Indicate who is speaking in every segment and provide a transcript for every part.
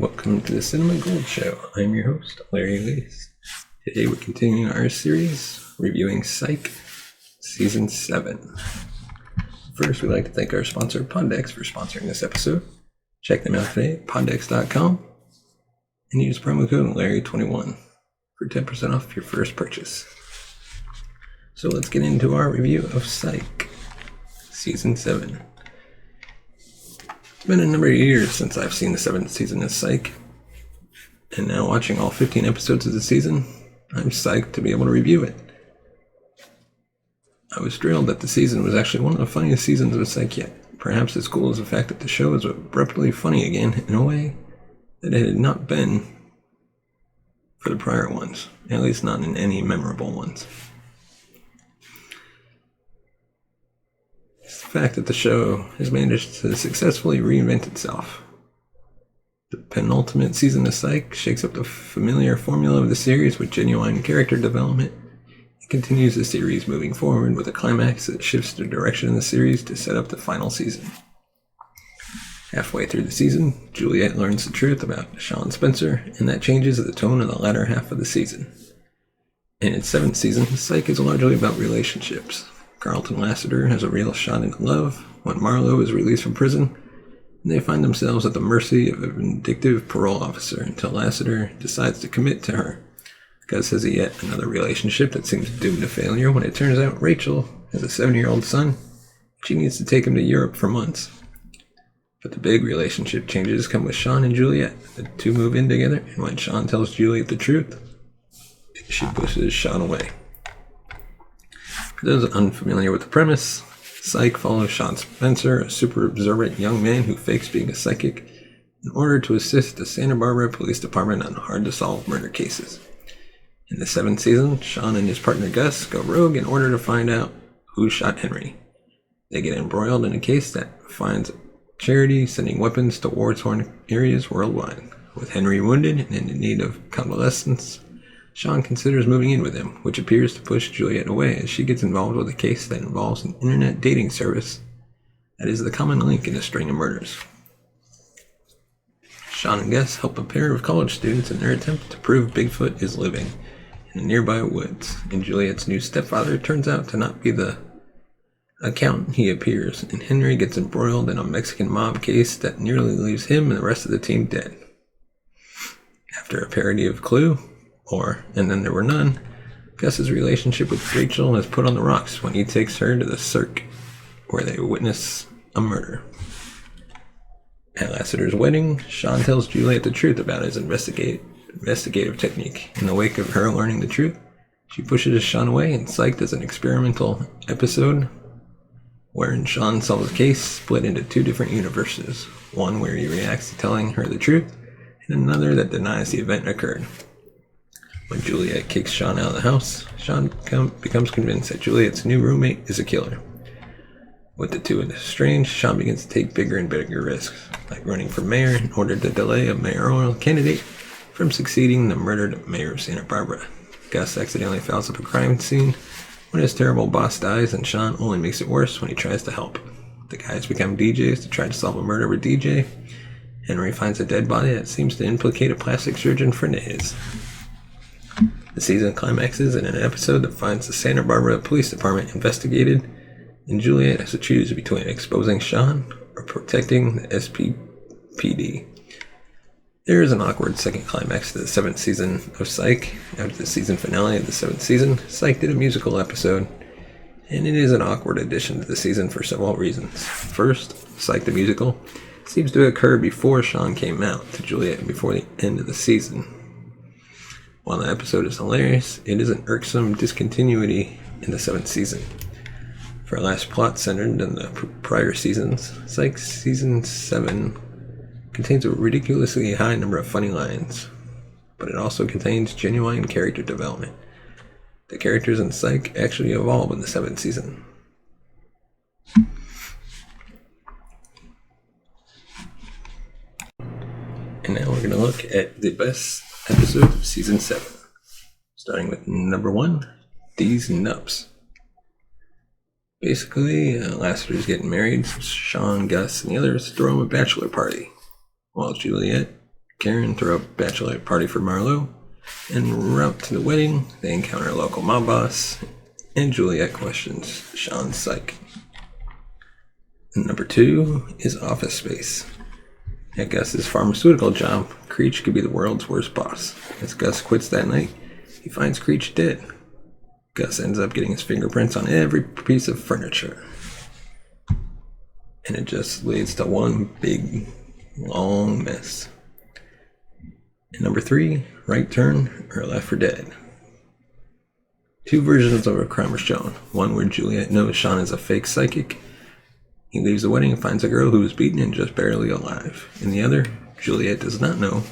Speaker 1: Welcome to the Cinema Gold Show. I'm your host, Larry Lees. Today we're continuing our series, reviewing Psych, Season 7. First, we'd like to thank our sponsor, Pondex, for sponsoring this episode. Check them out today at pondex.com and use promo code Larry21 for 10% off your first purchase. So let's get into our review of Psych, Season 7. It's been a number of years since I've seen the 7th season of Psych, and now watching all 15 episodes of the season, I'm psyched to be able to review it. I was thrilled that the season was actually one of the funniest seasons of Psych yet. Perhaps as cool as the fact that the show is abruptly funny again in a way that it had not been for the prior ones, at least not in any memorable ones. It's the fact that the show has managed to successfully reinvent itself. The penultimate season of Psych shakes up the familiar formula of the series with genuine character development. It continues the series moving forward with a climax that shifts the direction of the series to set up the final season. Halfway through the season, Juliet learns the truth about Shawn Spencer, and that changes the tone of the latter half of the season. In its 7th season, Psych is largely about relationships. Carlton Lassiter has a real shot into love when Marlowe is released from prison, and they find themselves at the mercy of a vindictive parole officer until Lassiter decides to commit to her. Gus has yet another relationship that seems doomed to failure when it turns out Rachel has a 7-year-old son. She needs to take him to Europe for months. But the big relationship changes come with Shawn and Juliet. The two move in together, and when Shawn tells Juliet the truth, she pushes Shawn away. For those unfamiliar with the premise, Psych follows Shawn Spencer, a super observant young man who fakes being a psychic, in order to assist the Santa Barbara Police Department on hard-to-solve murder cases. In the 7th season, Shawn and his partner Gus go rogue in order to find out who shot Henry. They get embroiled in a case that finds charity sending weapons to war-torn areas worldwide. With Henry wounded and in need of convalescence, Shawn considers moving in with him, which appears to push Juliet away as she gets involved with a case that involves an internet dating service that is the common link in a string of murders. Shawn and Gus help a pair of college students in their attempt to prove Bigfoot is living in the nearby woods, and Juliet's new stepfather turns out to not be the accountant he appears, and Henry gets embroiled in a Mexican mob case that nearly leaves him and the rest of the team dead. After a parody of Clue, And Then There Were None, Gus's relationship with Rachel is put on the rocks when he takes her to the Cirque, where they witness a murder. At Lassiter's wedding, Shawn tells Juliet the truth about his investigative technique. In the wake of her learning the truth, she pushes Shawn away, and Psych does an experimental episode wherein Shawn solves a case split into 2 different universes, one where he reacts to telling her the truth, and another that denies the event occurred. When Juliet kicks Shawn out of the house, Shawn becomes convinced that Juliet's new roommate is a killer. With the two estranged, Shawn begins to take bigger and bigger risks, like running for mayor in order to delay a mayoral candidate from succeeding the murdered mayor of Santa Barbara. Gus accidentally fouls up a crime scene when his terrible boss dies, and Shawn only makes it worse when he tries to help. The guys become DJs to try to solve a murder with DJ. Henry finds a dead body that seems to implicate a plastic surgeon friend of his. The season climaxes in an episode that finds the Santa Barbara Police Department investigated, and Juliet has to choose between exposing Shawn or protecting the SPPD. There is an awkward second climax to the 7th season of Psych. After the season finale of the 7th season, Psych did a musical episode, and it is an awkward addition to the season for several reasons. First, Psych the musical seems to occur before Shawn came out to Juliet before the end of the season. While the episode is hilarious, it is an irksome discontinuity in the 7th season. For a less plot-centered than the prior seasons, Psych Season 7 contains a ridiculously high number of funny lines, but it also contains genuine character development. The characters in Psych actually evolve in the 7th season. And now we're going to look at the best episode of Season 7. Starting with number 1, These Nups. Basically, Lassiter's getting married. Shawn, Gus, and the others throw him a bachelor party, while Juliet Karen throw a bachelorette party for Marlowe. En route to the wedding, they encounter a local mob boss, and Juliet questions Shawn's psych. Number 2 is Office Space. At Gus's pharmaceutical job, Creech could be the world's worst boss. As Gus quits that night, he finds Creech dead. Gus ends up getting his fingerprints on every piece of furniture. And it just leads to one big, long mess. And number 3, Right Turn or Left 4 Dead. 2 versions of a crime are shown. One where Juliet knows Shawn is a fake psychic. He leaves the wedding and finds a girl who is beaten and just barely alive. In the other, Juliet does not know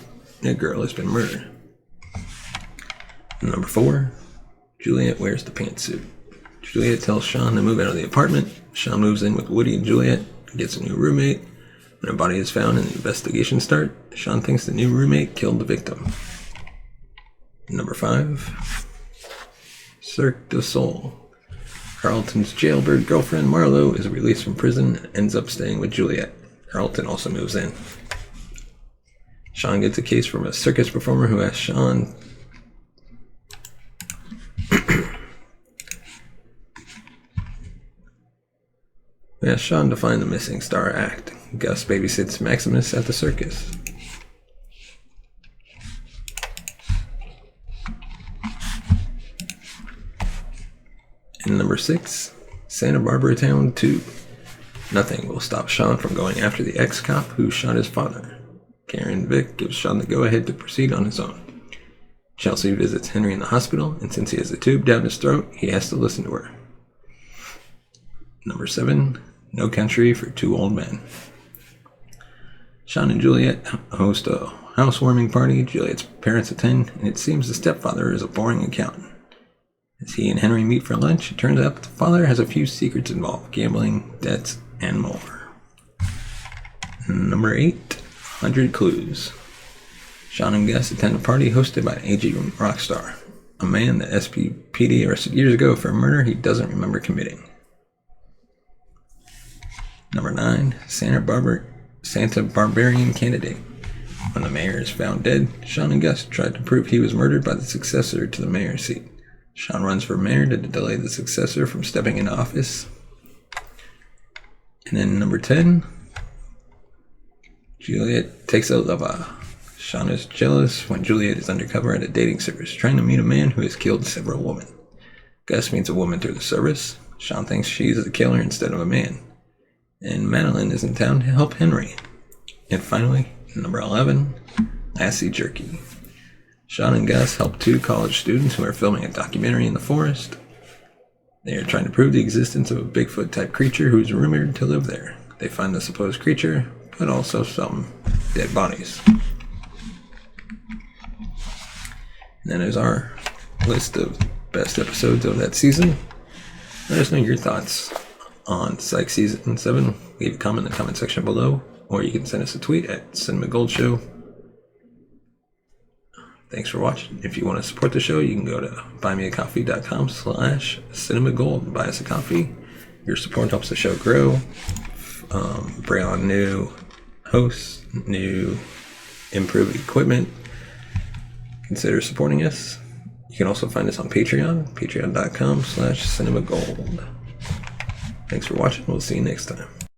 Speaker 1: a girl has been murdered. And number 4, Juliet wears the pantsuit. Juliet tells Shawn to move out of the apartment. Shawn moves in with Woody and Juliet, gets a new roommate. When a body is found and the investigation starts, Shawn thinks the new roommate killed the victim. Number 5, Cirque du Soleil. Carlton's jailbird girlfriend Marlowe is released from prison and ends up staying with Juliet. Carlton also moves in. Shawn gets a case from a circus performer who asks Shawn to find the missing star act. Gus babysits Maximus at the circus. And number 6, Santa Barbara Town 2. Nothing will stop Shawn from going after the ex-cop who shot his father. Karen Vick gives Shawn the go-ahead to proceed on his own. Chelsea visits Henry in the hospital, and since he has a tube down his throat, he has to listen to her. Number 7, No Country for Two Old Men. Shawn and Juliet host a housewarming party. Juliet's parents attend, and it seems the stepfather is a boring accountant. As he and Henry meet for lunch, it turns out the father has a few secrets involved: gambling, debts, and more. Number 8, 100 Clues. Shawn and Gus attend a party hosted by an aging rock star, a man the SPPD arrested years ago for a murder he doesn't remember committing. Number 9, Santa Barbarian Candidate. When the mayor is found dead, Shawn and Gus tried to prove he was murdered by the successor to the mayor's seat. Shawn runs for mayor to delay the successor from stepping into office. And then number 10, Juliet takes a lover. Shawn is jealous when Juliet is undercover at a dating service, trying to meet a man who has killed several women. Gus meets a woman through the service. Shawn thinks she's the killer instead of a man. And Madeline is in town to help Henry. And finally, number 11, Lassie Jerky. Shawn and Gus help 2 college students who are filming a documentary in the forest. They are trying to prove the existence of a Bigfoot-type creature who is rumored to live there. They find the supposed creature, but also some dead bodies. And that is our list of best episodes of that season. Let us know your thoughts on Psych Season 7. Leave a comment in the comment section below, or you can send us a tweet at Cinema Gold Show. Thanks for watching. If you want to support the show, you can go to buymeacoffee.com/cinemagold. Buy us a coffee. Your support helps the show grow. Bring on new hosts, new improved equipment. Consider supporting us. You can also find us on Patreon, patreon.com/cinemagold. Thanks for watching. We'll see you next time.